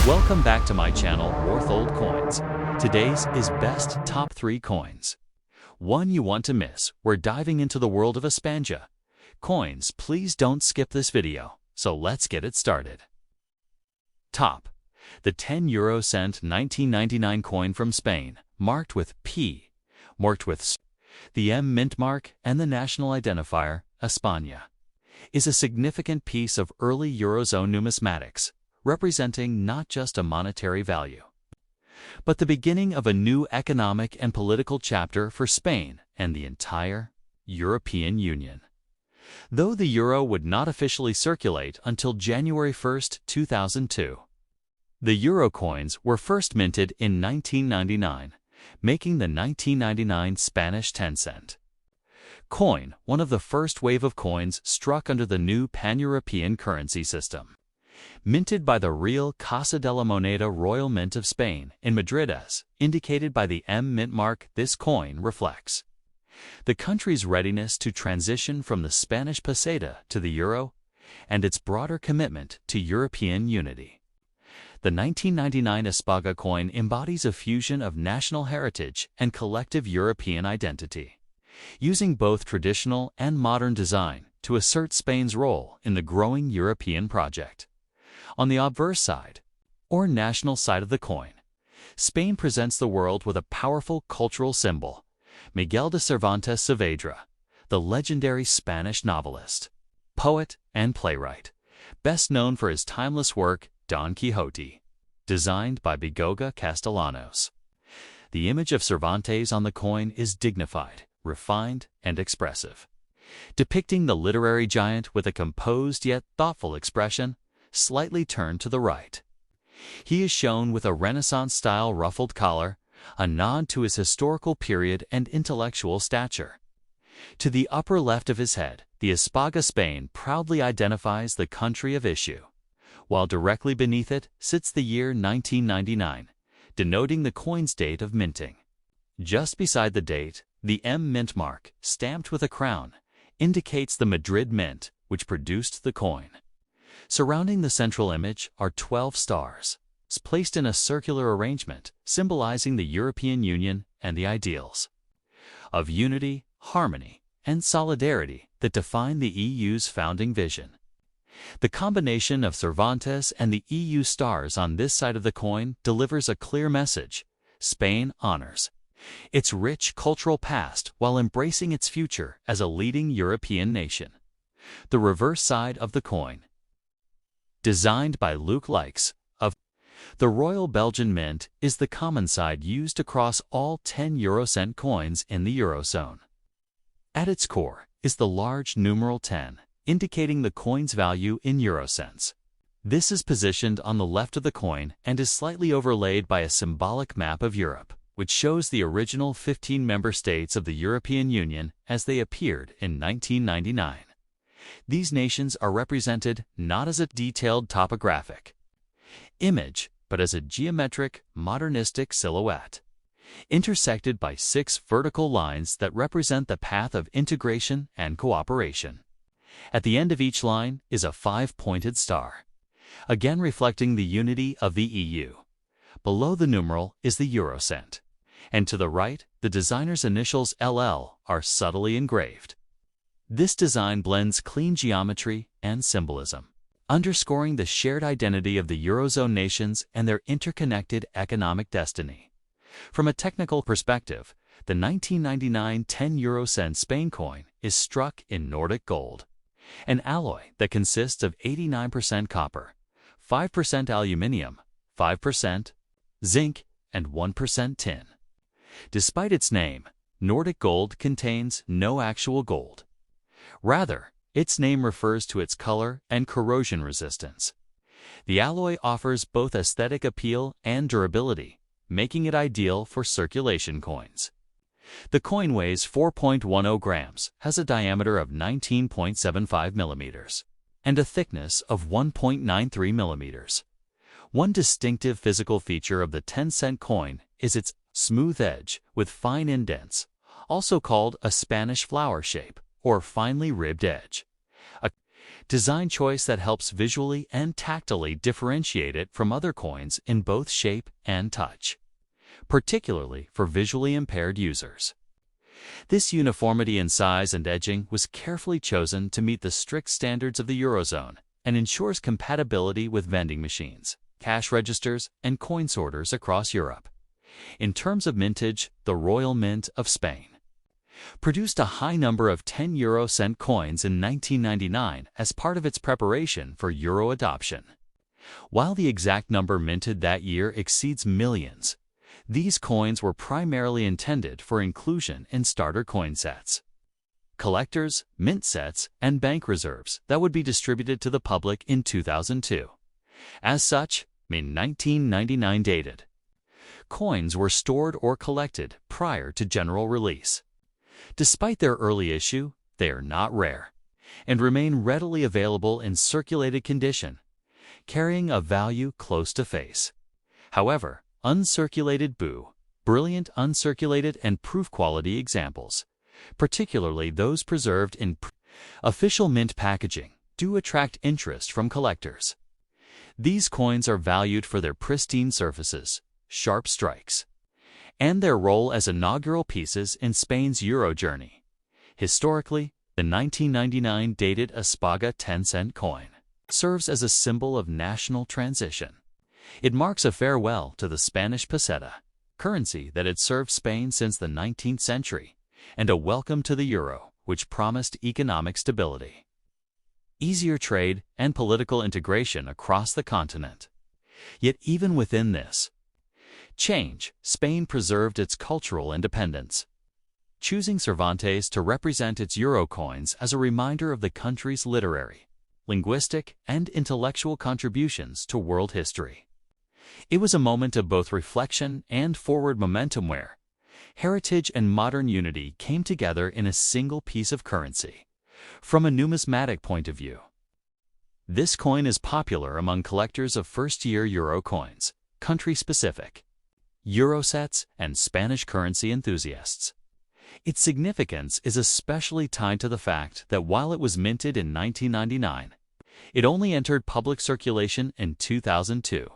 Welcome back to my channel, Worth Old Coins. Today's is Best Top 3 Coins. One you want to miss, we're diving into the world of Espanja. Coins, please don't skip this video, so let's get it started. Top. The 10 euro cent 1999 coin from Spain, marked with P, marked with S, the M mint mark, and the national identifier, España, is a significant piece of early Eurozone numismatics, representing not just a monetary value, but the beginning of a new economic and political chapter for Spain and the entire European Union. Though the euro would not officially circulate until January 1, 2002. The euro coins were first minted in 1999, making the 1999 Spanish 10-cent coin one of the first wave of coins struck under the new pan-European currency system. Minted by the Real Casa de la Moneda Royal Mint of Spain in Madrid as indicated by the M mint mark, this coin reflects the country's readiness to transition from the Spanish peseta to the euro and its broader commitment to European unity. The 1999 España coin embodies a fusion of national heritage and collective European identity, using both traditional and modern design to assert Spain's role in the growing European project. On the obverse side, or national side of the coin, Spain presents the world with a powerful cultural symbol, Miguel de Cervantes Saavedra, the legendary Spanish novelist, poet, and playwright, best known for his timeless work Don Quixote, designed by Bigoga Castellanos. The image of Cervantes on the coin is dignified, refined, and expressive, depicting the literary giant with a composed yet thoughtful expression, slightly turned to the right. He is shown with a Renaissance-style ruffled collar, a nod to his historical period and intellectual stature. To the upper left of his head, the España Spain proudly identifies the country of issue, while directly beneath it sits the year 1999, denoting the coin's date of minting. Just beside the date, the M mint mark, stamped with a crown, indicates the Madrid mint, which produced the coin. Surrounding the central image are 12 stars, placed in a circular arrangement, symbolizing the European Union and the ideals of unity, harmony, and solidarity that define the EU's founding vision. The combination of Cervantes and the EU stars on this side of the coin delivers a clear message: Spain honors its rich cultural past while embracing its future as a leading European nation. The reverse side of the coin, designed by Luc Likes, of the Royal Belgian Mint, is the common side used across all 10 euro cent coins in the Eurozone. At its core is the large numeral 10, indicating the coin's value in euro cents. This is positioned on the left of the coin and is slightly overlaid by a symbolic map of Europe, which shows the original 15 member states of the European Union as they appeared in 1999. These nations are represented not as a detailed topographic image, but as a geometric, modernistic silhouette, intersected by 6 vertical lines that represent the path of integration and cooperation. At the end of each line is a 5-pointed star, again reflecting the unity of the EU. Below the numeral is the eurocent, and to the right, the designer's initials LL are subtly engraved. This design blends clean geometry and symbolism, underscoring the shared identity of the Eurozone nations and their interconnected economic destiny. From a technical perspective, the 1999 10 euro cent Spain coin is struck in Nordic gold, an alloy that consists of 89% copper, 5% aluminium, 5% zinc, and 1% tin. Despite its name, Nordic gold contains no actual gold. Rather, its name refers to its color and corrosion resistance. The alloy offers both aesthetic appeal and durability, making it ideal for circulation coins. The coin weighs 4.10 grams, has a diameter of 19.75 millimeters, and a thickness of 1.93 millimeters. One distinctive physical feature of the 10-cent coin is its smooth edge with fine indents, also called a Spanish flower shape or finely ribbed edge. A design choice that helps visually and tactily differentiate it from other coins in both shape and touch, particularly for visually impaired users. This uniformity in size and edging was carefully chosen to meet the strict standards of the Eurozone and ensures compatibility with vending machines, cash registers, and coin sorters across Europe. In terms of mintage, the Royal Mint of Spain produced a high number of 10-euro-cent coins in 1999 as part of its preparation for euro adoption. While the exact number minted that year exceeds millions, these coins were primarily intended for inclusion in starter coin sets, collectors, mint sets, and bank reserves that would be distributed to the public in 2002. As such, in 1999 dated, coins were stored or collected prior to general release. Despite their early issue, they are not rare and remain readily available in circulated condition, carrying a value close to face. However, uncirculated brilliant uncirculated and proof quality examples, particularly those preserved in official mint packaging, do attract interest from collectors. These coins are valued for their pristine surfaces, sharp strikes, and their role as inaugural pieces in Spain's Euro journey. Historically, the 1999 dated Espaga 10-cent coin serves as a symbol of national transition. It marks a farewell to the Spanish peseta, currency that had served Spain since the 19th century, and a welcome to the euro, which promised economic stability, easier trade, and political integration across the continent. Yet even within this change, Spain preserved its cultural independence, choosing Cervantes to represent its euro coins as a reminder of the country's literary, linguistic, and intellectual contributions to world history. It was a moment of both reflection and forward momentum where heritage and modern unity came together in a single piece of currency. From a numismatic point of view, this coin is popular among collectors of first-year euro coins, country-specific euro sets, and Spanish currency enthusiasts. Its significance is especially tied to the fact that while it was minted in 1999, it only entered public circulation in 2002,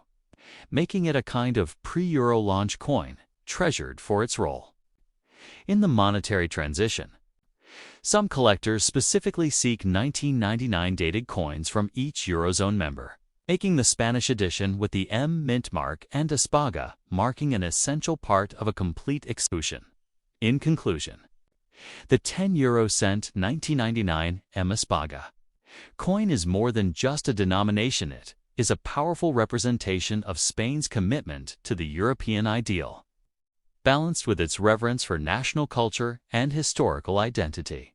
making it a kind of pre-euro launch coin, treasured for its role in the monetary transition. Some collectors specifically seek 1999 dated coins from each Eurozone member, making the Spanish edition with the M mint mark and Espaga marking an essential part of a complete exclusion. In conclusion, the 10-euro-cent 1999 M Espaga coin is more than just a denomination. It is a powerful representation of Spain's commitment to the European ideal, balanced with its reverence for national culture and historical identity.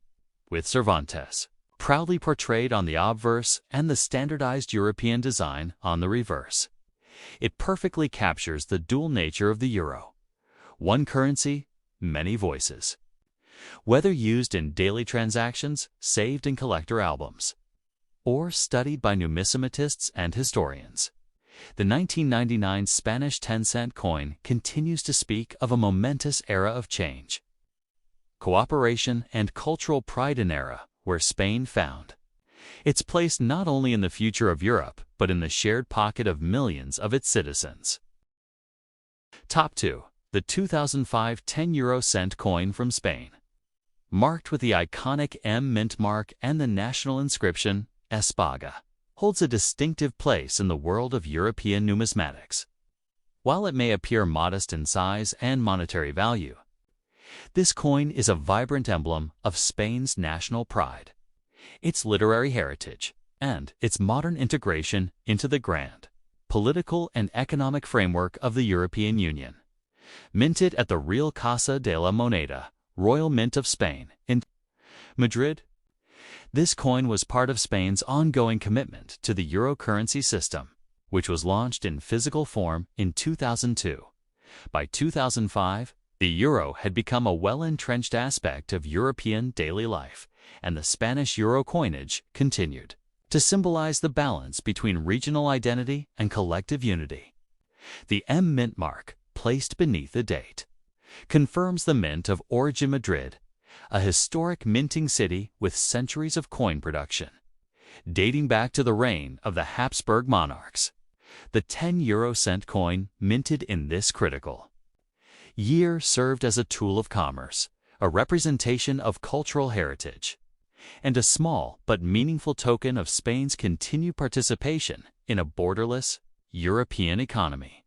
With Cervantes proudly portrayed on the obverse and the standardized European design on the reverse, it perfectly captures the dual nature of the euro: one currency, many voices. Whether used in daily transactions, saved in collector albums, or studied by numismatists and historians, the 1999 Spanish 10-cent coin continues to speak of a momentous era of change, cooperation, and cultural pride, an era where Spain found its place not only in the future of Europe, but in the shared pocket of millions of its citizens. Top 2. The 2005 10-euro-cent coin from Spain. Marked with the iconic M mint mark and the national inscription, Espaga, holds a distinctive place in the world of European numismatics. While it may appear modest in size and monetary value, this coin is a vibrant emblem of Spain's national pride, its literary heritage, and its modern integration into the grand political and economic framework of the European Union. Minted at the Real Casa de la Moneda, Royal Mint of Spain, in Madrid, this coin was part of Spain's ongoing commitment to the euro currency system, which was launched in physical form in 2002. By 2005, the euro had become a well-entrenched aspect of European daily life, and the Spanish euro coinage continued to symbolize the balance between regional identity and collective unity. The M mint mark, placed beneath the date, confirms the mint of origin Madrid, a historic minting city with centuries of coin production. dating back to the reign of the Habsburg monarchs. The 10 cent coin minted in this critical year served as a tool of commerce, a representation of cultural heritage, and a small but meaningful token of Spain's continued participation in a borderless European economy.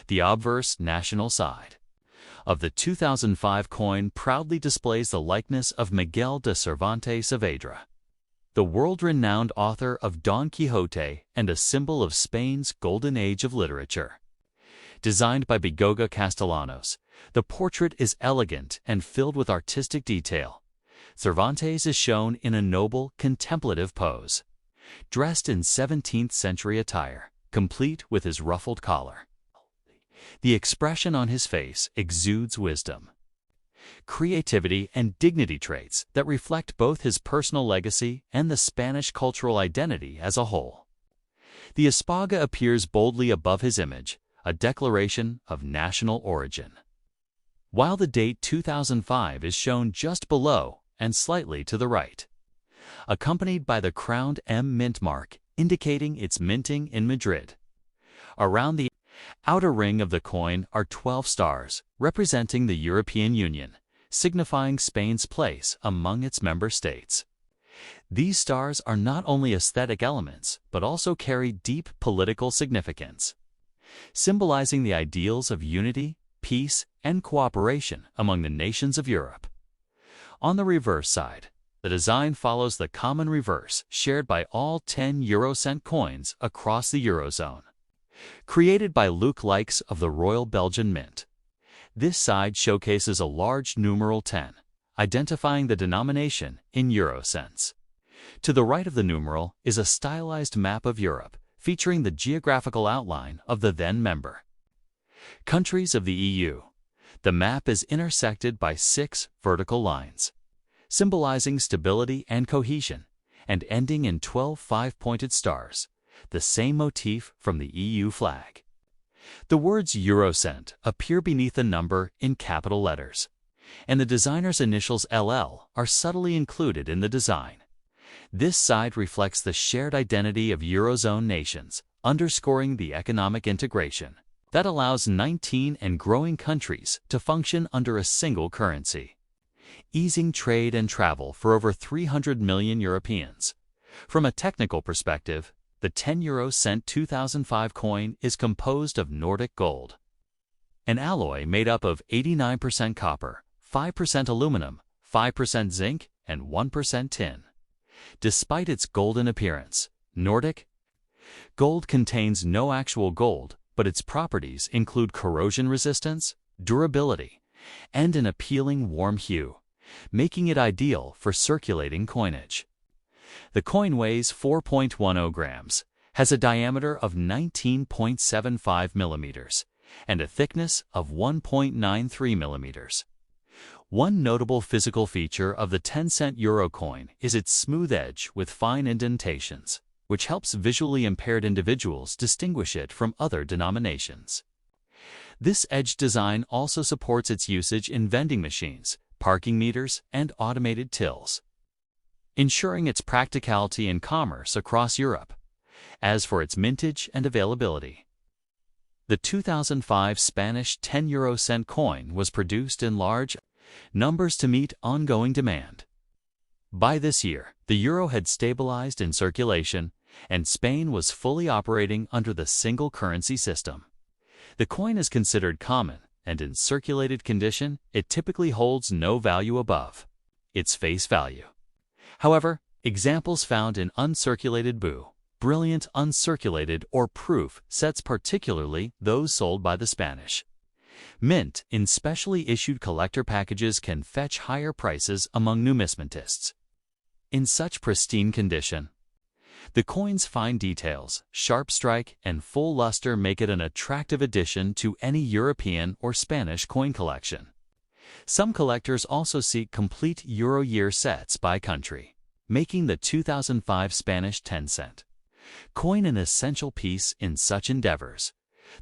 The obverse national side of the 2005 coin proudly displays the likeness of Miguel de Cervantes Saavedra, the world-renowned author of Don Quixote and a symbol of Spain's golden age of literature. Designed by Bigoga Castellanos, the portrait is elegant and filled with artistic detail. Cervantes is shown in a noble, contemplative pose, dressed in 17th-century attire, complete with his ruffled collar. The expression on his face exudes wisdom, creativity, and dignity, traits that reflect both his personal legacy and the Spanish cultural identity as a whole. The espada appears boldly above his image, a declaration of national origin, while the date 2005 is shown just below and slightly to the right, accompanied by the crowned M mint mark indicating its minting in Madrid. Around the outer ring of the coin are 12 stars, representing the European Union, signifying Spain's place among its member states. These stars are not only aesthetic elements, but also carry deep political significance, symbolizing the ideals of unity, peace, and cooperation among the nations of Europe. On the reverse side, the design follows the common reverse shared by all 10 cent coins across the Eurozone. Created by Luc Likes of the Royal Belgian Mint, this side showcases a large numeral 10, identifying the denomination in euro cents. To the right of the numeral is a stylized map of Europe, featuring the geographical outline of the then member countries of the EU. The map is intersected by 6 vertical lines, symbolizing stability and cohesion, and ending in 12 five-pointed stars, the same motif from the EU flag. The words Eurocent appear beneath the number in capital letters, and the designer's initials LL are subtly included in the design. This side reflects the shared identity of Eurozone nations, underscoring the economic integration that allows 19 and growing countries to function under a single currency, easing trade and travel for over 300 million Europeans. From a technical perspective, the 10 cent 2005 coin is composed of Nordic gold, an alloy made up of 89% copper, 5% aluminum, 5% zinc, and 1% tin. Despite its golden appearance, Nordic gold contains no actual gold, but its properties include corrosion resistance, durability, and an appealing warm hue, making it ideal for circulating coinage. The coin weighs 4.10 grams, has a diameter of 19.75 millimeters, and a thickness of 1.93 millimeters. One notable physical feature of the 10-cent euro coin is its smooth edge with fine indentations, which helps visually impaired individuals distinguish it from other denominations. This edge design also supports its usage in vending machines, parking meters, and automated tills, ensuring its practicality in commerce across Europe. As for its mintage and availability, the 2005 Spanish 10 cent coin was produced in large numbers to meet ongoing demand. By this year, the euro had stabilized in circulation, and Spain was fully operating under the single currency system. The coin is considered common, and in circulated condition, it typically holds no value above its face value. However, examples found in uncirculated brilliant uncirculated or proof sets, particularly those sold by the Spanish Mint in specially issued collector packages, can fetch higher prices among numismatists. In such pristine condition, the coin's fine details, sharp strike, and full luster make it an attractive addition to any European or Spanish coin collection. Some collectors also seek complete Euro year sets by country, making the 2005 Spanish 10-cent coin an essential piece in such endeavors.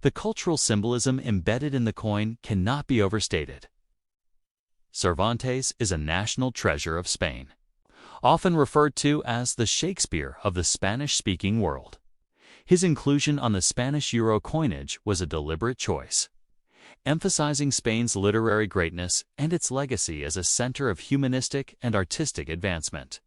The cultural symbolism embedded in the coin cannot be overstated. Cervantes is a national treasure of Spain. often referred to as the Shakespeare of the Spanish-speaking world. His inclusion on the Spanish euro coinage was a deliberate choice, emphasizing Spain's literary greatness and its legacy as a center of humanistic and artistic advancement.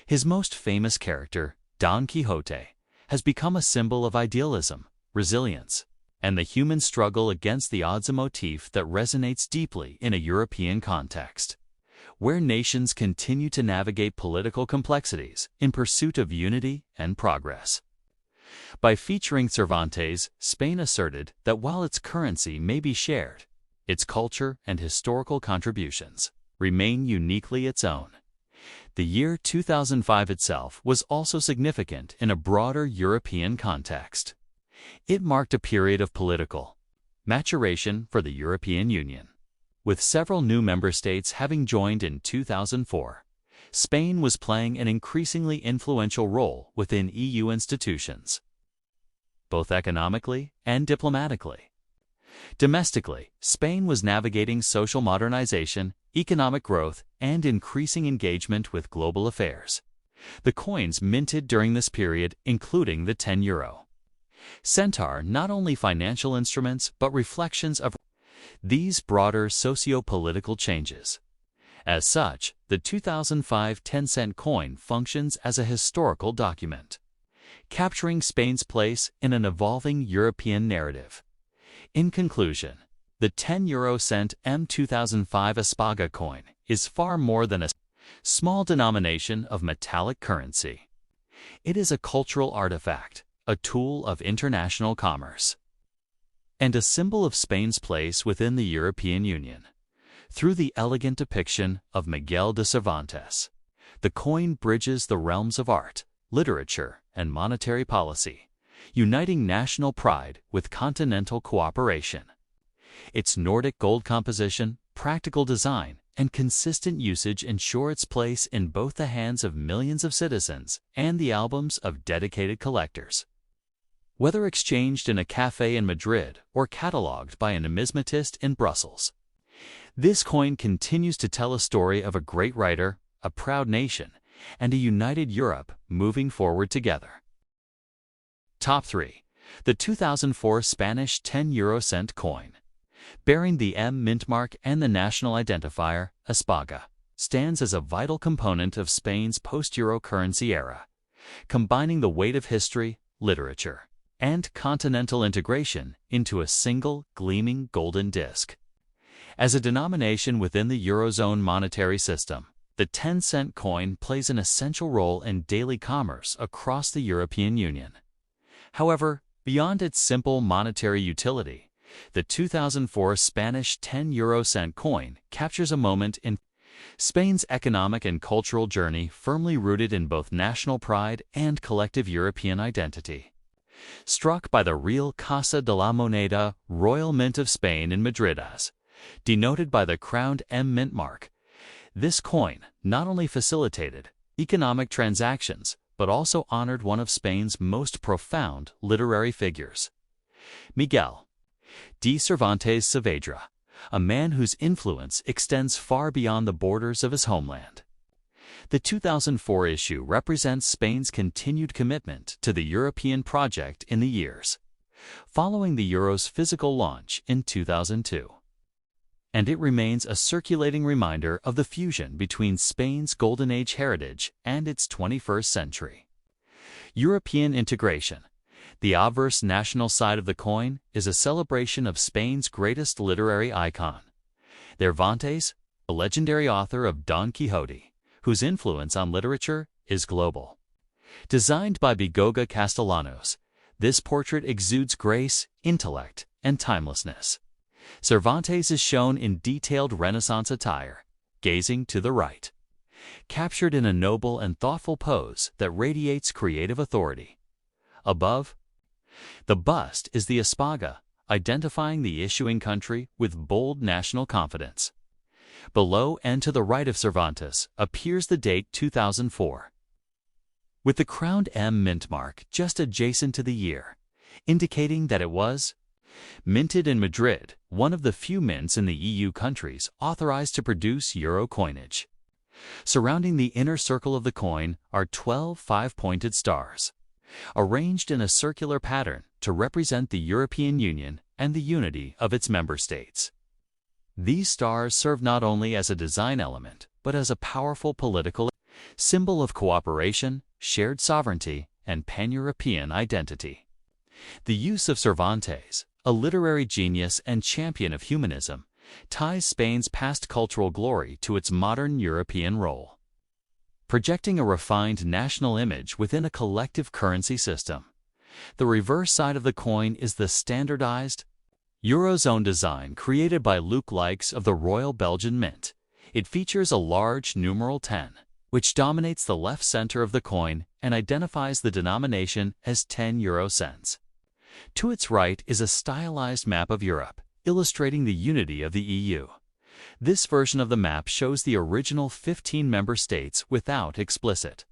His most famous character, Don Quixote, has become a symbol of idealism, resilience, and the human struggle against the odds, a motif that resonates deeply in a European context, where nations continue to navigate political complexities in pursuit of unity and progress. By featuring Cervantes, Spain asserted that while its currency may be shared, its culture and historical contributions remain uniquely its own. The year 2005 itself was also significant in a broader European context. It marked a period of political maturation for the European Union. With several new member states having joined in 2004, Spain was playing an increasingly influential role within EU institutions, both economically and diplomatically. Domestically, Spain was navigating social modernization, economic growth, and increasing engagement with global affairs. The coins minted during this period, including the 10 euro cent, are not only financial instruments but reflections of these broader socio-political changes. As such, the 2005 10-cent coin functions as a historical document, capturing Spain's place in an evolving European narrative. In conclusion, the 10 euro cent M2005 Espaga coin is far more than a small denomination of metallic currency. It is a cultural artifact, a tool of international commerce, and a symbol of Spain's place within the European Union. Through the elegant depiction of Miguel de Cervantes, the coin bridges the realms of art, literature, and monetary policy, uniting national pride with continental cooperation. Its Nordic gold composition, practical design, and consistent usage ensure its place in both the hands of millions of citizens and the albums of dedicated collectors. Whether exchanged in a cafe in Madrid or catalogued by a numismatist in Brussels, this coin continues to tell a story of a great writer, a proud nation, and a united Europe moving forward together. Top 3. The 2004 Spanish 10 euro cent coin, bearing the M mint mark and the national identifier, Espaga, stands as a vital component of Spain's post-euro currency era, combining the weight of history, literature, and continental integration into a single, gleaming golden disc. As a denomination within the Eurozone monetary system, the 10-cent coin plays an essential role in daily commerce across the European Union. However, beyond its simple monetary utility, the 2004 Spanish 10 euro cent coin captures a moment in Spain's economic and cultural journey, firmly rooted in both national pride and collective European identity. Struck by the Real Casa de la Moneda Royal Mint of Spain in Madrid as denoted by the crowned M mint mark, this coin not only facilitated economic transactions but also honored one of Spain's most profound literary figures, Miguel de Cervantes Saavedra, a man whose influence extends far beyond the borders of his homeland. The 2004 issue represents Spain's continued commitment to the European project in the years following the euro's physical launch in 2002. And it remains a circulating reminder of the fusion between Spain's Golden Age heritage and its 21st century European integration. The obverse national side of the coin is a celebration of Spain's greatest literary icon, Cervantes, the legendary author of Don Quixote, whose influence on literature is global. Designed by Bigoga Castellanos, this portrait exudes grace, intellect, and timelessness. Cervantes is shown in detailed Renaissance attire, gazing to the right, captured in a noble and thoughtful pose that radiates creative authority. Above, the bust is the Espaga, identifying the issuing country with bold national confidence. Below and to the right of Cervantes appears the date 2004, with the crowned M mint mark just adjacent to the year, indicating that it was minted in Madrid, one of the few mints in the EU countries authorized to produce euro coinage. Surrounding the inner circle of the coin are 12 five-pointed stars, arranged in a circular pattern to represent the European Union and the unity of its member states. These stars serve not only as a design element, but as a powerful political symbol of cooperation, shared sovereignty, and pan-European identity. The use of Cervantes, a literary genius and champion of humanism, ties Spain's past cultural glory to its modern European role, projecting a refined national image within a collective currency system. The reverse side of the coin is the standardized Eurozone design created by Luc Likes of the Royal Belgian Mint. It features a large numeral 10, which dominates the left center of the coin and identifies the denomination as 10 euro cents. To its right is a stylized map of Europe, illustrating the unity of the EU. This version of the map shows the original 15 member states without explicit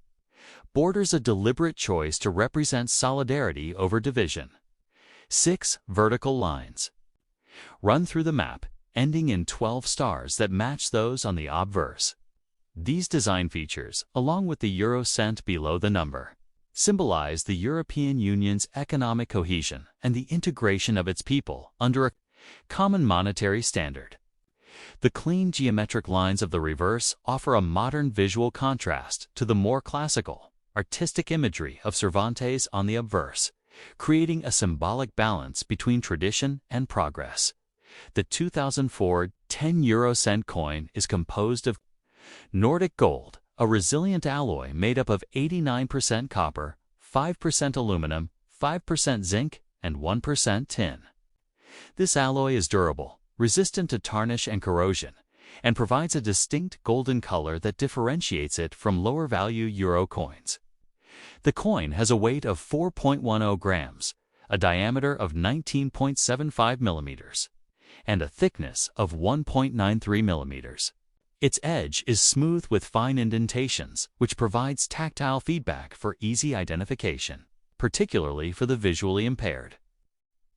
borders, a deliberate choice to represent solidarity over division. 6 vertical lines run through the map, ending in 12 stars that match those on the obverse. These design features, along with the euro cent below the number, symbolize the European Union's economic cohesion and the integration of its people under a common monetary standard. The clean geometric lines of the reverse offer a modern visual contrast to the more classical, artistic imagery of Cervantes on the obverse, creating a symbolic balance between tradition and progress. The 2004 10 euro cent coin is composed of Nordic gold, a resilient alloy made up of 89% copper, 5% aluminum, 5% zinc, and 1% tin. This alloy is durable, resistant to tarnish and corrosion, and provides a distinct golden color that differentiates it from lower-value euro coins. The coin has a weight of 4.10 grams, a diameter of 19.75 millimeters, and a thickness of 1.93 millimeters. Its edge is smooth with fine indentations, which provides tactile feedback for easy identification, particularly for the visually impaired,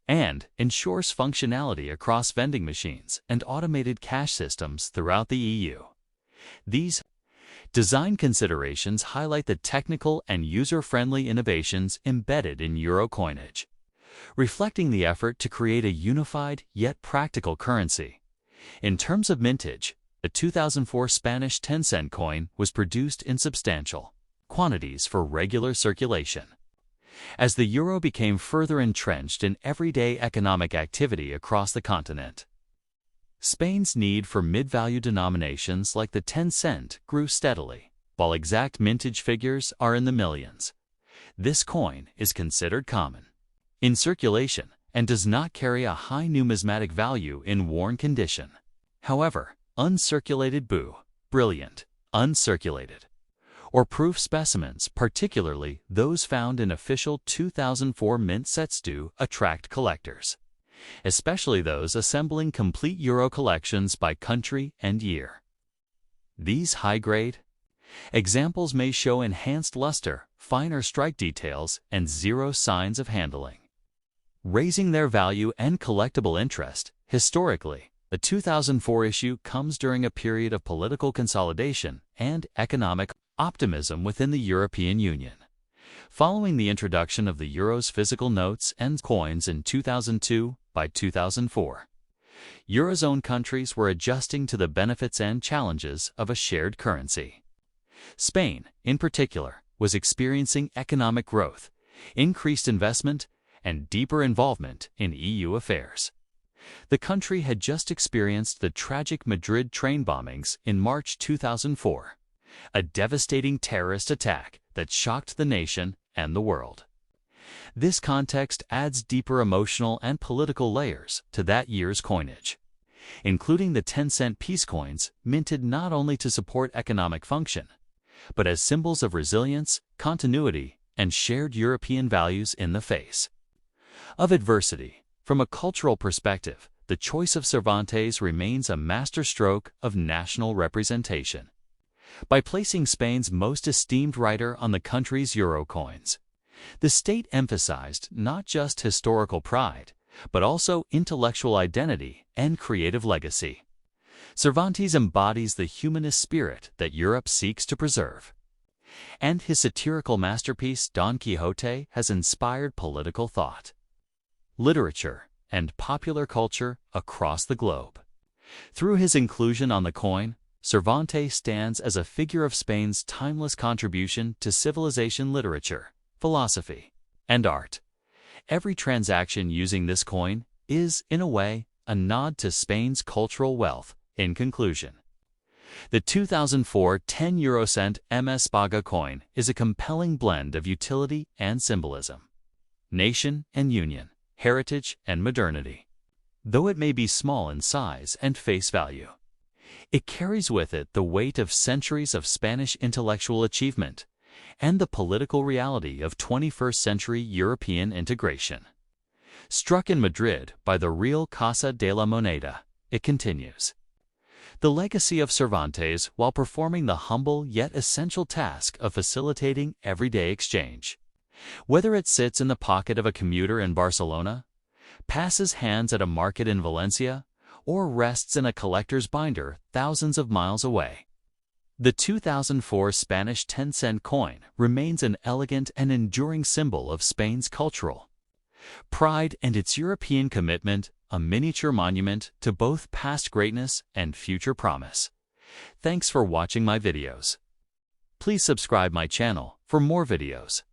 and ensures functionality across vending machines and automated cash systems throughout the EU. These design considerations highlight the technical and user-friendly innovations embedded in euro coinage, reflecting the effort to create a unified yet practical currency. In terms of mintage, the 2004 Spanish 10-cent coin was produced in substantial quantities for regular circulation. As the euro became further entrenched in everyday economic activity across the continent, Spain's need for mid-value denominations like the 10 cent grew steadily. While exact mintage figures are in the millions, this coin is considered common in circulation and does not carry a high numismatic value in worn condition. However, uncirculated brilliant, uncirculated, or proof specimens, particularly those found in official 2004 mint sets, do attract collectors, especially those assembling complete euro collections by country and year. These high-grade examples may show enhanced luster, finer strike details, and zero signs of handling, raising their value and collectible interest. Historically, the 2004 issue comes during a period of political consolidation and economic optimism within the European Union. Following the introduction of the euro's physical notes and coins in 2002, by 2004, Eurozone countries were adjusting to the benefits and challenges of a shared currency. Spain, in particular, was experiencing economic growth, increased investment, and deeper involvement in EU affairs. The country had just experienced the tragic Madrid train bombings in March 2004, a devastating terrorist attack that shocked the nation and the world. This context adds deeper emotional and political layers to that year's coinage, including the 10-cent peace coins minted not only to support economic function, but as symbols of resilience, continuity, and shared European values in the face of adversity. From a cultural perspective, the choice of Cervantes remains a masterstroke of national representation. By placing Spain's most esteemed writer on the country's euro coins, the state emphasized not just historical pride, but also intellectual identity and creative legacy. Cervantes embodies the humanist spirit that Europe seeks to preserve. And his satirical masterpiece, Don Quixote, has inspired political thought, literature, and popular culture across the globe. Through his inclusion on the coin, Cervantes stands as a figure of Spain's timeless contribution to civilization, literature, philosophy, and art. Every transaction using this coin is, in a way, a nod to Spain's cultural wealth. In conclusion, the 2004 10-euro-cent MS Paga coin is a compelling blend of utility and symbolism, nation and union, heritage and modernity. Though it may be small in size and face value, it carries with it the weight of centuries of Spanish intellectual achievement and the political reality of 21st-century European integration. Struck in Madrid by the Real Casa de la Moneda, it continues the legacy of Cervantes while performing the humble yet essential task of facilitating everyday exchange. Whether it sits in the pocket of a commuter in Barcelona, passes hands at a market in Valencia, or rests in a collector's binder thousands of miles away, the 2004 Spanish 10-cent coin remains an elegant and enduring symbol of Spain's cultural pride and its European commitment, a miniature monument to both past greatness and future promise. Thanks for watching my videos. Please subscribe my channel for more videos.